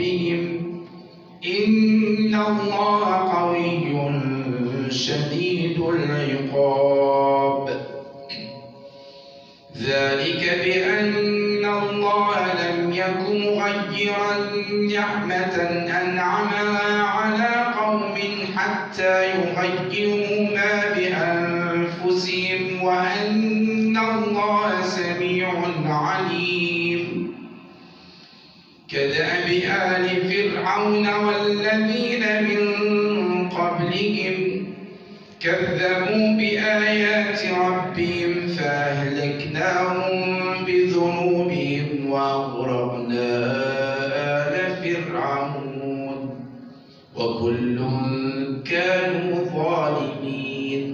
ربهم إن الله قوي شديد العقاب. ذلك بأن الله لم يكن مغيرا نعمة أنعمها على قوم حتى يغيروا ما بأنفسهم وأن الله سميع عليم. كدأب آل فرعون والذين من قبلهم كذبوا بآيات ربهم فأهلكناهم بذنوبهم وأغرقنا آل فرعون وكل كانوا ظالمين.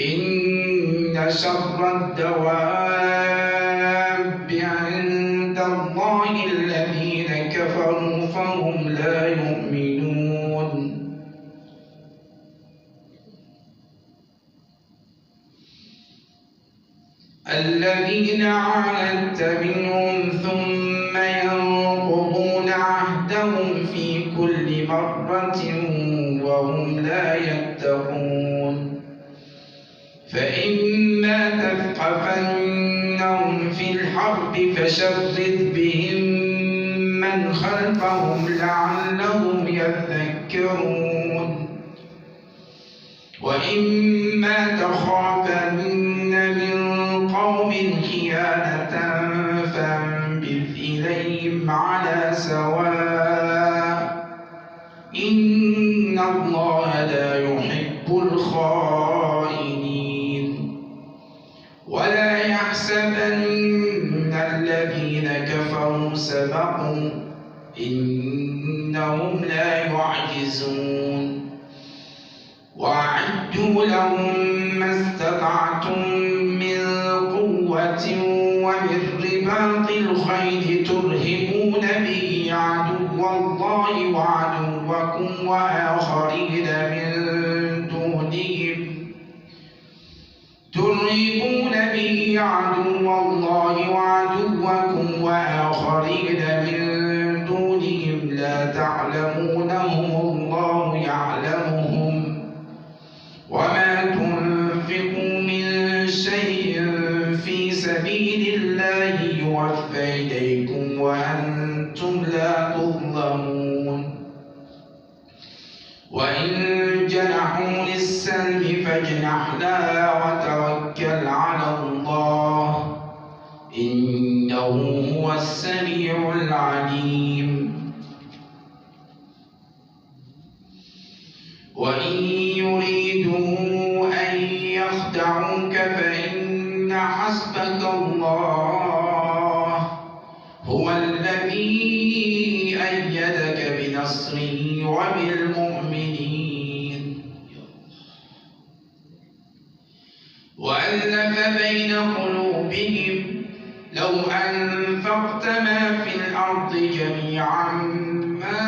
إن شر الدواب عند الله الذين كفروا فهم لا يؤمنون. الذين عاهدت منهم ثم ينقضون عهدهم في كل مرة وهم لا يتقون. فإما تثقفنهم في الحرب فشرد بهم من خلفهم لعلهم يذكرون. وإما تخافن من قوم خيانة فانبذ إليهم على سواء إن الله لا يحب الخائنين. ولا يحسبن الذين كفروا سبقوا إنهم لا يعجزون. وأعدوا لهم ما استطعتم من قوة ومن رباط الخيل ترهبون به عدو الله وعدوكم وآخرين من دونهم لا تعلمونهم الله يعلمهم. وما تنفقوا من شيء في سبيل الله يوفى إليكم وأنتم لا تظلمون. وإن جنحوا للسلم فاجنح لها وتوكل على الله إنه هو السميع العليم. وإن يريدوا أن يخدعوك فإن حسبك الله هو الذي أيدك بنصره وبالمؤمنين وألف بين قلوبهم لو أنفقت ما في الأرض جميعا ما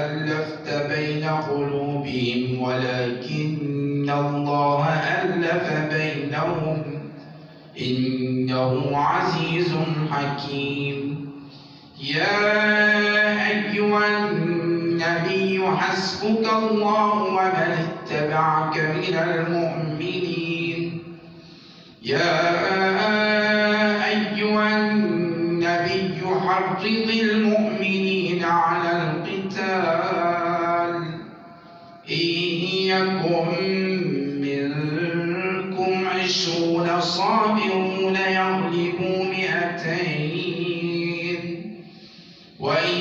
ألفت بين قلوبهم ولكن الله ألف بينهم إنه عزيز حكيم. يا أيها النبي حسبك الله ومن اتبعك من المؤمنين. يا أيها النبي حرض المؤمنين على القتال إن يكن منكم 20 صابرون يغلبوا 200 وإن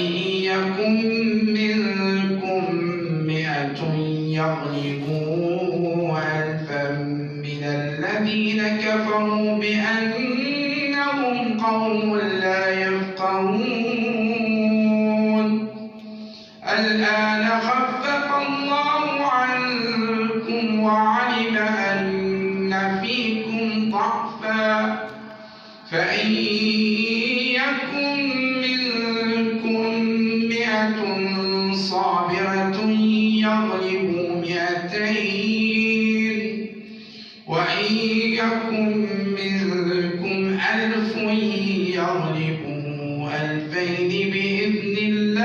يكن منكم 100 يغلبوا 1000 من الذين كفروا بأنهم قوم لا يفقهون. الآن خفف الله عنكم وعلم أن فيكم ضعفا فإن يكن منكم 100 صابرة يغلبوا 200 وإن يكن منكم 1000 يغلبوا 2000 بإذن الله،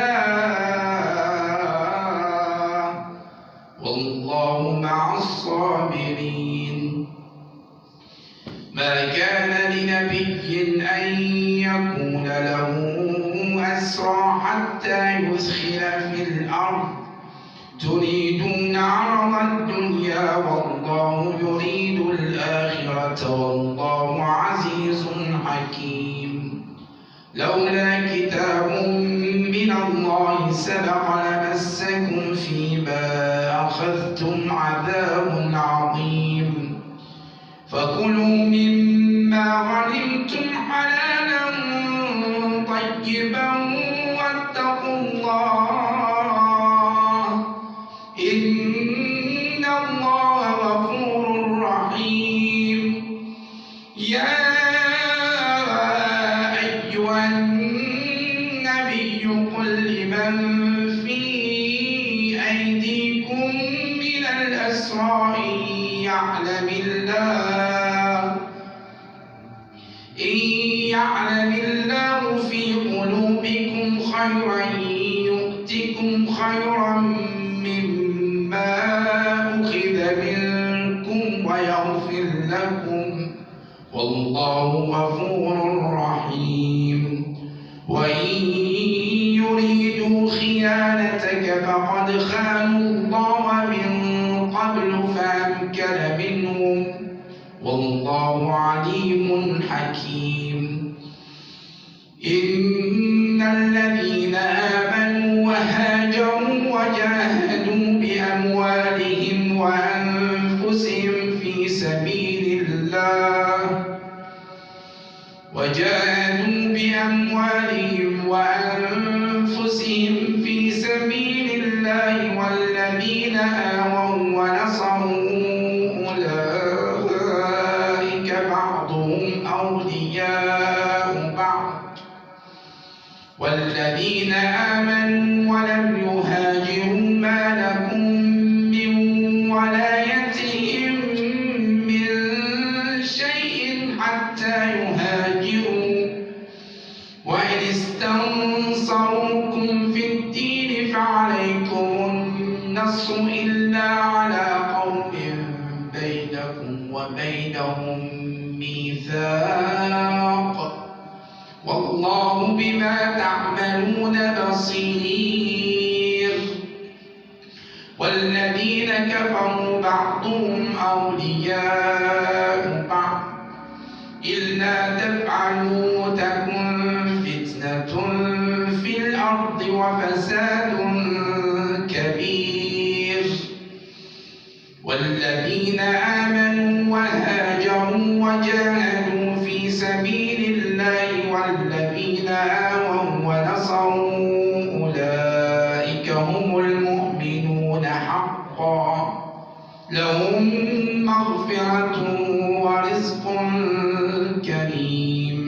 والله مع الصابرين. ما كان لنبي أن يكون له أسرى حتى يثخن في الأرض، تريدون عرض الدنيا والله يريد الآخرة والله عزيز حكيم. لولا كتاب من الله سبق لمسكم فيما أخذتم عذاب عظيم. فكلوا مما غنمتم حلالا طيبا واتقوا الله، إن الله غفور رحيم. يا أيها النبي قل لمن في أيديكم من الأسرى إن يعلم الله في قلوبكم خيرا يؤتكم خيرا مما أخذ منكم ويغفر لكم، والله غفور رحيم. وإن يريدوا خيانتك فقد خانوا الله من قبل فأمكن منهم، والله عليم حكيم. إن الذين آمنوا وهاجروا وجاهدوا بأموالهم وأنفسهم في سبيل الله والذين آووا ونصروا أولئك بعضهم أولياء بعض، والذين آمنوا ولم يهاجروا ما لكم من ولايتهم من شيء حتى يهاجروا، وإن استنصروكم في الدين فعليكم النصر إلا على قوم بينكم وبينهم ميثاق، والله بما تعملون بصير. والذين كفروا بعضهم أولياء بعض إلا تفعلوا تكن فتنة في الأرض وفساد كبير. والذين آمنوا وهاجروا وجاهدوا في سبيل الله والذين آووا ونصروا أولئك هم المؤمنون حقا، لهم مغفرة ورزق كريم.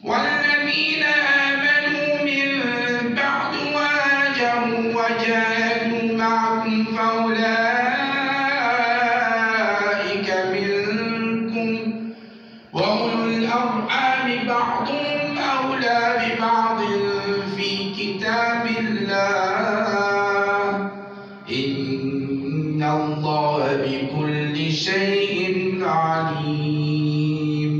والذين آمنوا من بعد وهاجروا وجاهدوا معكم فأولئك منكم، وأولو الأرحام بعضهم أولى ببعض في كتاب الله، إن الله بكل شيء عليم.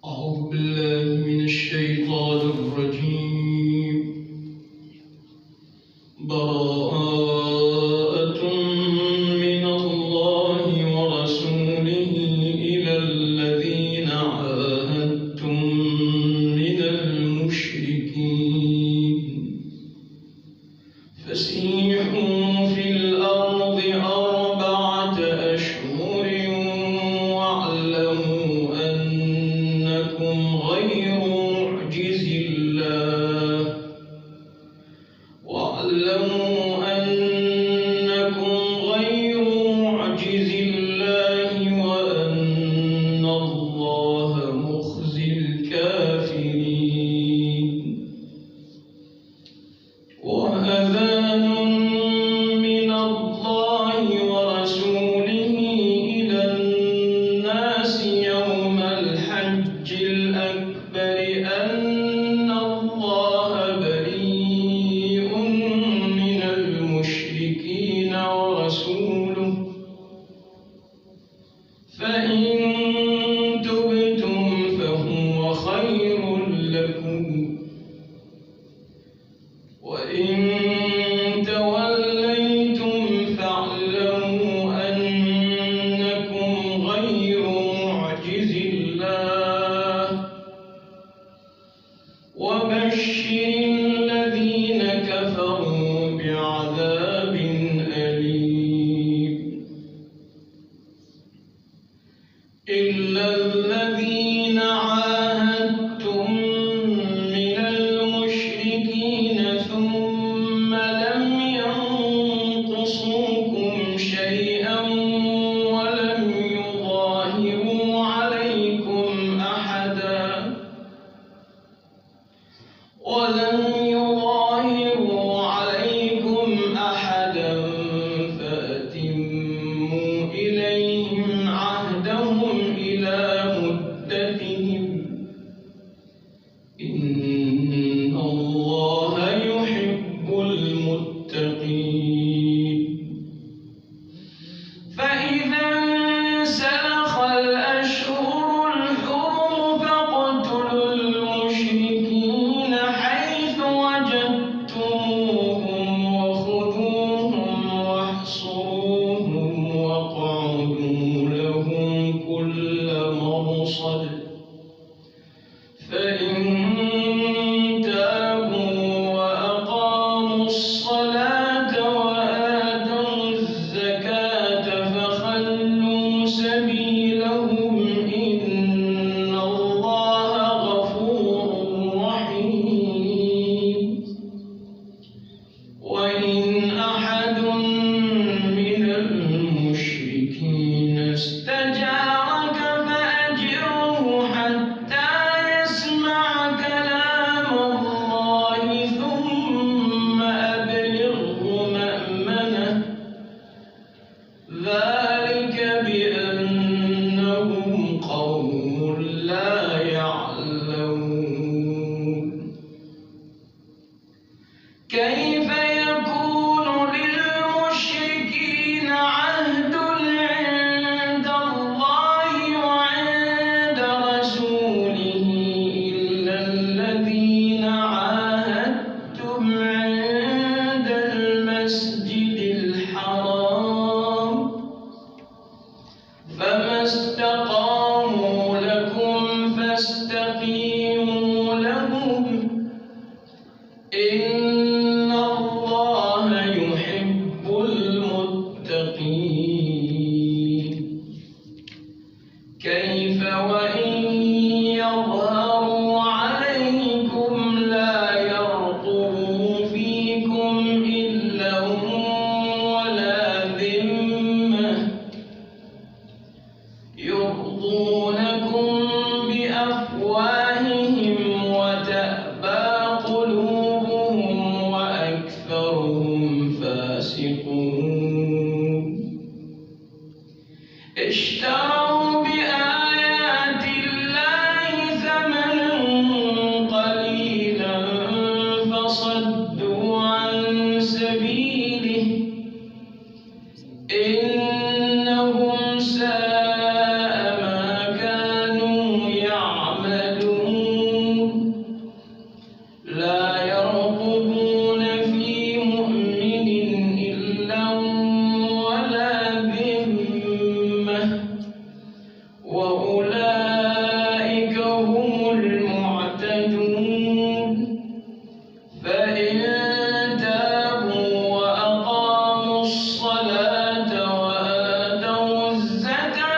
أعوذ بالله من الشيطان الرجيم. براءة من الله ورسوله إلى الذين عاهدتم من المشركين، فسيحوا في الأرض 4 أشهر واعلموا أنكم غير معجز الله، وأن الله مخزي الكافرين. وأذان من الله ورسوله إلا الذين عاهدتم من المشركين ثم لم ينقصوكم شيئا ولم يظاهروا عليكم أحدا فأتموا إليهم عهدهم إلى مدتهم إن الله يحب المتقين فإذا انسلخ الأشهر الحرم فاقتلوا المشركين حيث وجدتموهم وخذوهم واحصروهم واقعدوا لهم كل مرصد فإن تابوا وأقاموا الصلاة وآتوا الزكاة فخلوا سبيلهم إن الله غفور رحيم وإن أحد من المشركين استجارك فأجره حتى يسمع كلام الله ثم أبلغه مأمنه ذلك بأنهم قوم لا يعلمون كيف يكون للمشركين عهد عند الله وعند رسوله إلا الذين عاهدتم عند المسجد الحرام فما استقاموا لكم فاستقيموا لهم إن الله يحب المتقين كيف وإن يظهروا عليكم لا يرقبوا فيكم إلا ولا ذمة يرضونكم بأفواههم وتأبى قلوبهم وأكثرهم فاسقون اشتروا بآيات الله ثمنا قليلا فصدوا عن سبيله إنهم ساء ما كانوا يعملون لا يرقبون في مؤمن إلا ولا ذمة وأولئك هم المعتدون فإن تابوا وأقاموا الصلاة وآتوا الزكاة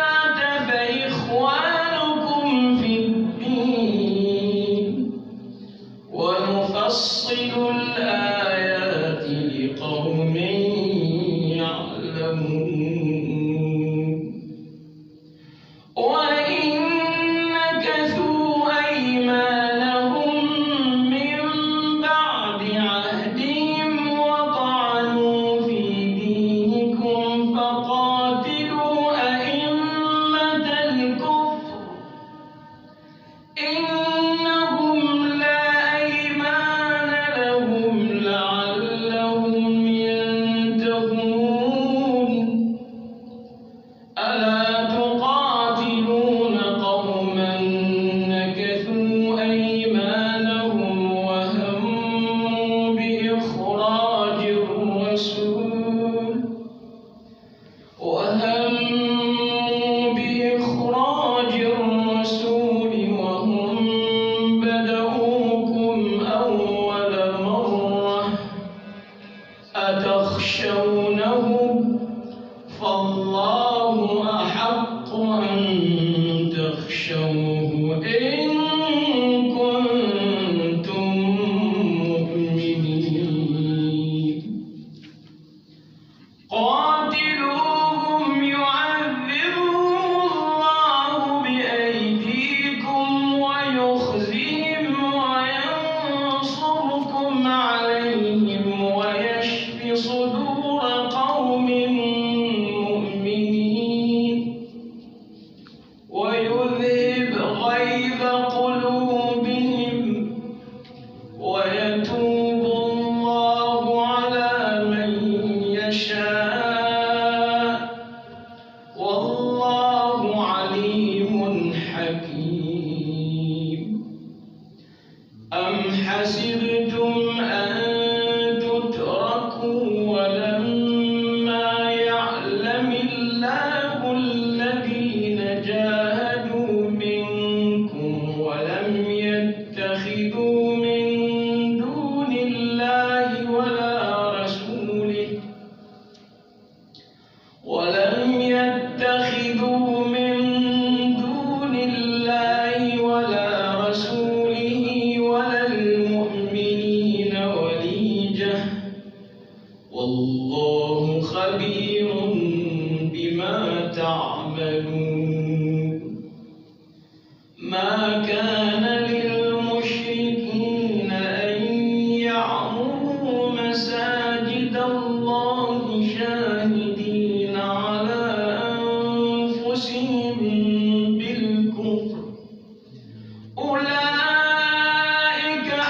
والله عليم حكيم. أم حسبتم أن تتركوا ولما يعلم الله الذين جاهدوا منكم ولم يتخذوا من دون الله ولا رسوله ولا المؤمنين وليجة والله خبير بما تعملون. ما كان للمشركين أن يعمروا مساجد الله شاهدين على أنفسهم بالكفر أولئك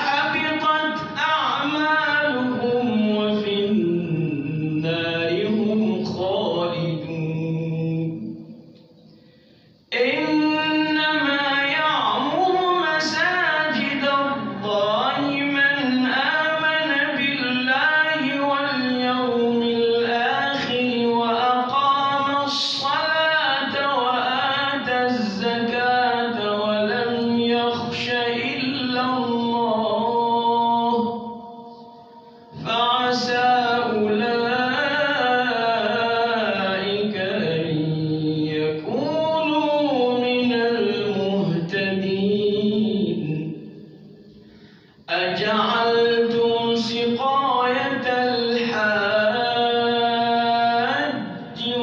حبطت أعمالهم وفي النار هم خالدون. إنما يعمر مساجد الله من آمن بالله واليوم الآخر وأقام الصلاة وآتى الزكاة ولم يخش إلا الله فعسى أولئك أن يكونوا من المهتدين. أجعلتم سقاية الحاج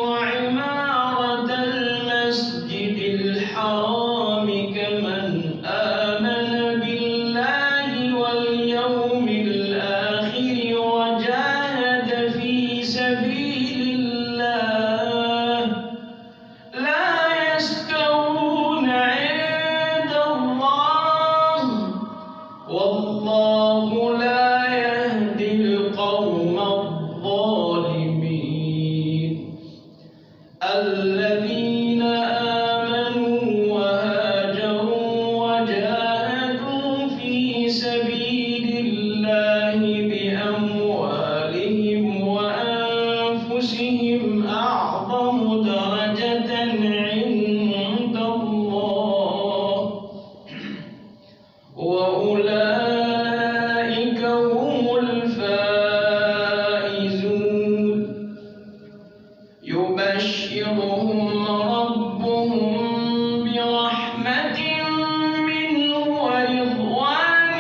وعمارة المسجد الحرام كمن آمن بالله واليوم الآخر وجاهد في سبيل الله لا يستوون عند الله والله لا يهدي القوم الظالمين. الذين آمنوا وهاجروا وجاهدوا في سبيل الله بأموالهم وأنفسهم أعظم درجة عند الله وأولئك هم الفائزون. يبشرهم ربهم برحمة منه ورضوان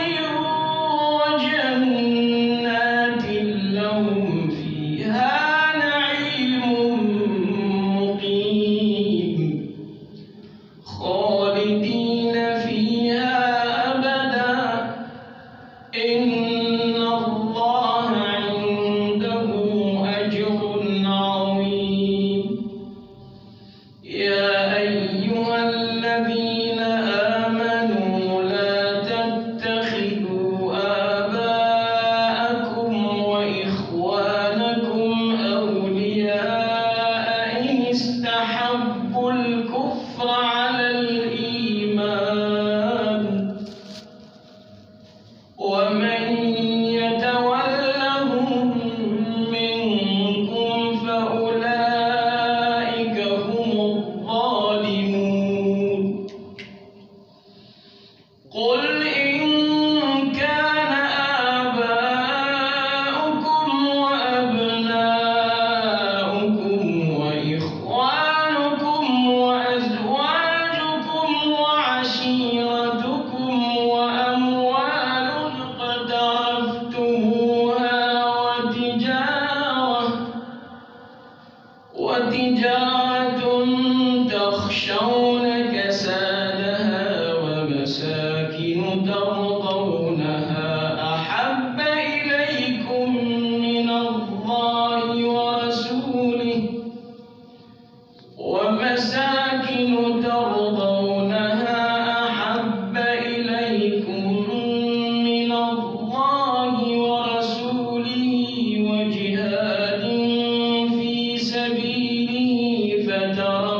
وجنات لهم فيها نعيم مقيم خالدين فيها أبدا إن الله عنده أجر عظيم. يا أيها الذين آمنوا لا تتخذوا آباءكم وإخوانكم أولياء إن استحبوا الكفر على الإيمان ومن يتولهم منكم فأولئك هم الظالمون. قل إن كان آباؤكم وأبناؤكم وإخوانكم وأزواجكم وعشيرتكم وأموال اقترفتموها وتجارة تخشون كسادها ومساكن ترضونها أحب إليكم من الله ورسوله وجهاد في سبيله فترى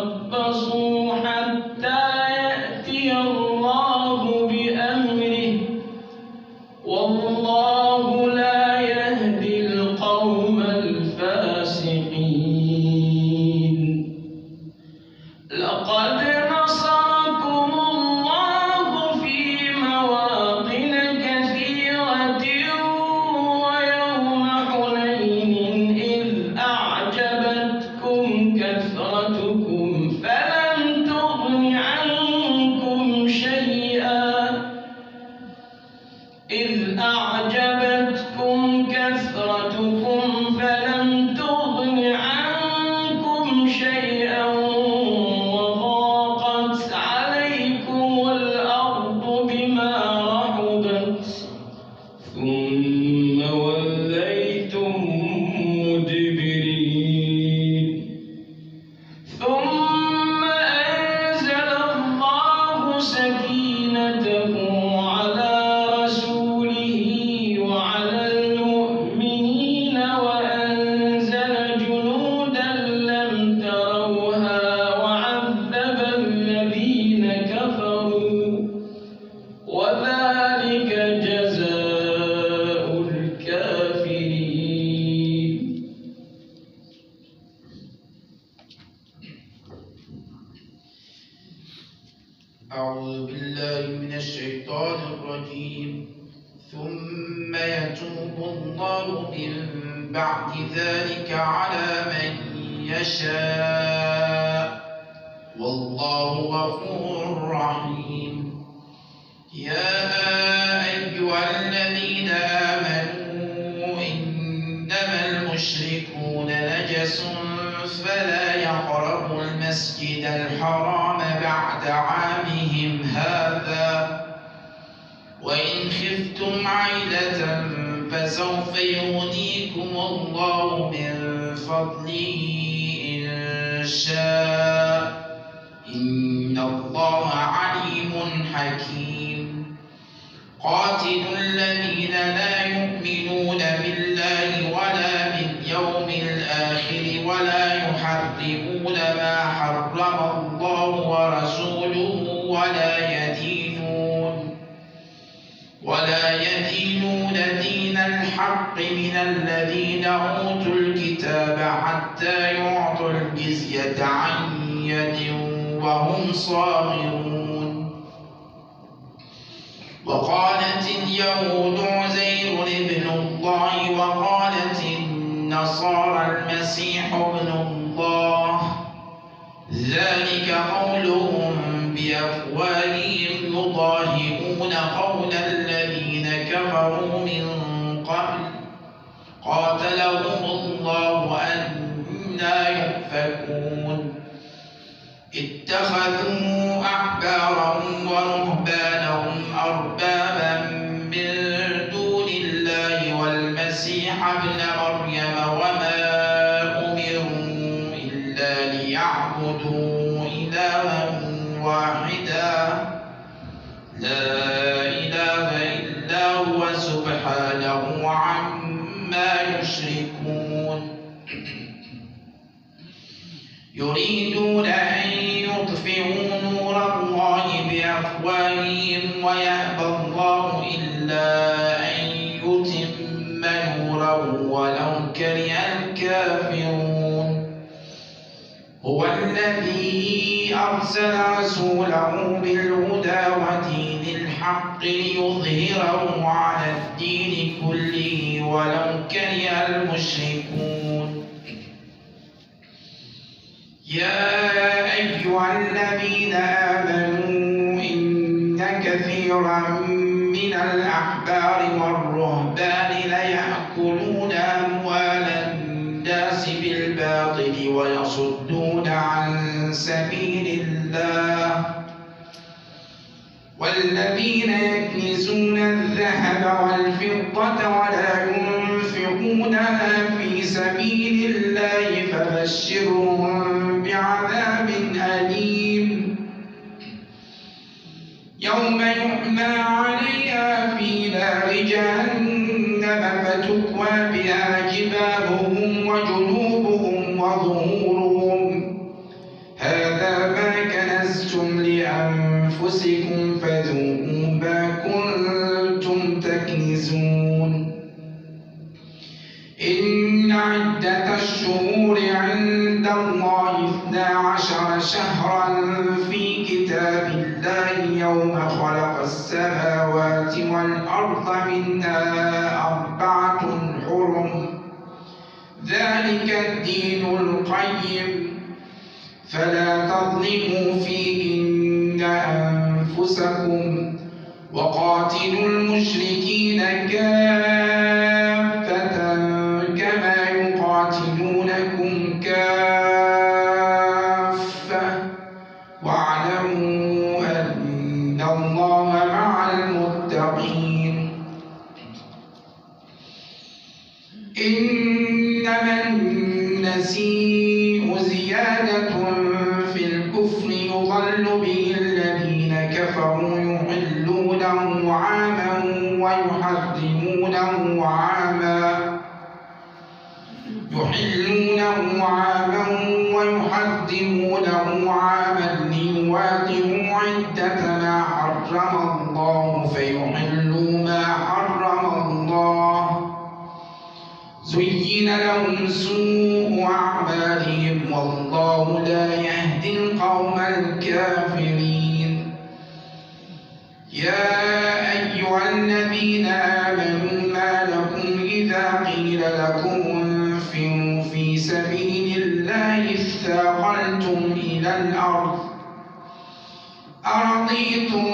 لقد نصركم الله في مواطن كثيرة ويوم حنين إذ أعجبتكم كثرتكم فلم تغن عنكم شيئا وضاقت عليكم الأرض بما رحبت ثم وليتم مدبرين ثم أنزل الله سكينته على رسوله وعلى المؤمنين وأنزل جنودا لم تروها وعذب الذين كفروا وذلك جزاء الكافرين. أعوذ بالله من الشيطان الرجيم. ثم يتوب الله من بعد ذلك على من يشاء والله غفور رحيم. يا أيها الذين آمنوا إنما المشركون نجس فلا يقربوا المسجد الحرام بعد عامهم هذا وإن خفتم عيلة فسوف يغنيكم الله من فضله إن شاء إن الله عليم حكيم. قاتلوا الذين لا يؤمنون بالله ولا باليوم الآخر ولا يحرمون ما حرم الله ورسوله ولا يدينون دين الحق من الذين أوتوا الكتاب حتى يعطوا الجزية عن يد وهم صاغرون. وقالت اليهود عزير ابن الله وقالت النصارى المسيح ابن الله ذلك قولهم بأفواههم يضاهئون قول الذين كفروا من قبل قاتلهم الله أنى يؤفكون. اتخذوا أحبارهم ورهبانهم أربابا من دون الله والمسيح ابن مريم وما أمروا إلا ليعبدوا إلها واحدا لا إله إلا هو سبحانه عما يشركون. يريدون أن يطفئوا نور الله بأفواههم ويأبى الله إلا أن يتم نوره ولو كره الكافرون. هو الذي أرسل رسوله بالهدى ودين الحق ليظهره على الدين كله ولو كره المشركون. يا أيها الذين آمنوا إن كثيرا من الأحبار والرهبان ليأكلون أموال الناس بالباطل ويصدون عن سبيل الله والذين يكنزون الذهب والفضة ولا ينفقونها في سبيل الله فبشرهم بعذاب أليم يوم يحمى عليها في نار جهنم فتكوى بها جباههم وجنوبهم وظهورهم هذا ما كنزتم لأنفسكم فذوقوا ما كنتم تكنزون. إن عدة الشهور عند الله 12 شهرا في كتاب الله يوم خلق السماوات والأرض منها 4 حرم ذلك الدين القيم فلا تظلموا فيهن أنفسكم وقاتلوا المشركين كافة كما يقاتلونكم كافة واعلموا أن الله مع المتقين إنما النسيء زيادة في الكفر يضل به الذين كفروا يحلونه عاما ويحرمونه عاما ليواطئوا عدة ما حرم الله فيحلوا ما حرم الله زين لهم سوء أعمالهم والله لا يهدي القوم الكافرين يا أيها الذين آمنوا ما لكم إذا قيل لكم انفروا في سبيل الله اثاقلتم إلى الأرض أرضيتم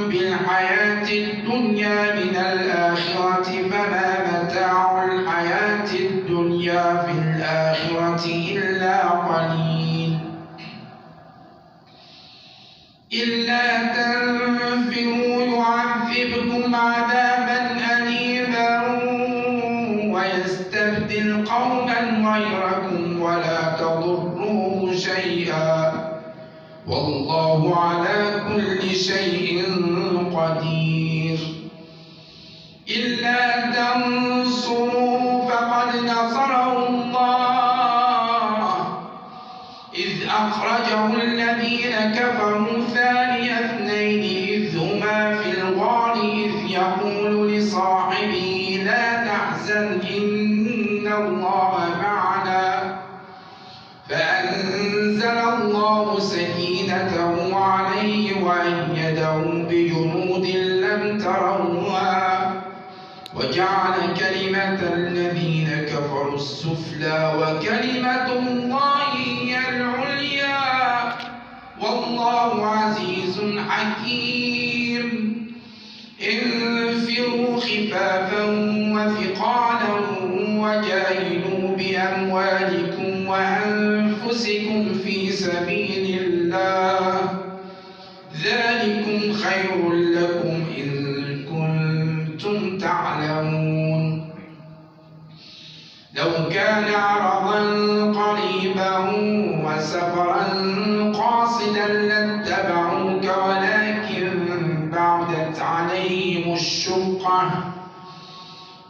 بالحياة الدنيا من الآخرة فما متاع الحياة الدنيا في الآخرة إلا قليل إلا تنفروا يعذبكم عذابا أليما ويستبدل قوما غيركم ولا تضروه شيئا والله على كل شيء قدير إلا تنصروا فقد نصره الله إذ أخرجه الذين كفروا ثاني اثنين إذ هما في الغار إذ يقول لصاحبه لا تحزن إن الله معنا فأنزل الله سكينته عليه وأيده بجنود لم تروها وجعل كلمة الذين كفروا السفلى وكلمة الله هي العليا والله عزيز حكيم انفروا خفافا وثقالا وجاهدوا بأموالكم وأنفسكم في سبيل الله ذلكم خير لكم إن كنتم تعلمون لو كان عرضا قريبا وسفرا قاصدا لاتبعوك ولكن بعدت عليهم الشقة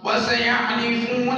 وسيحلفون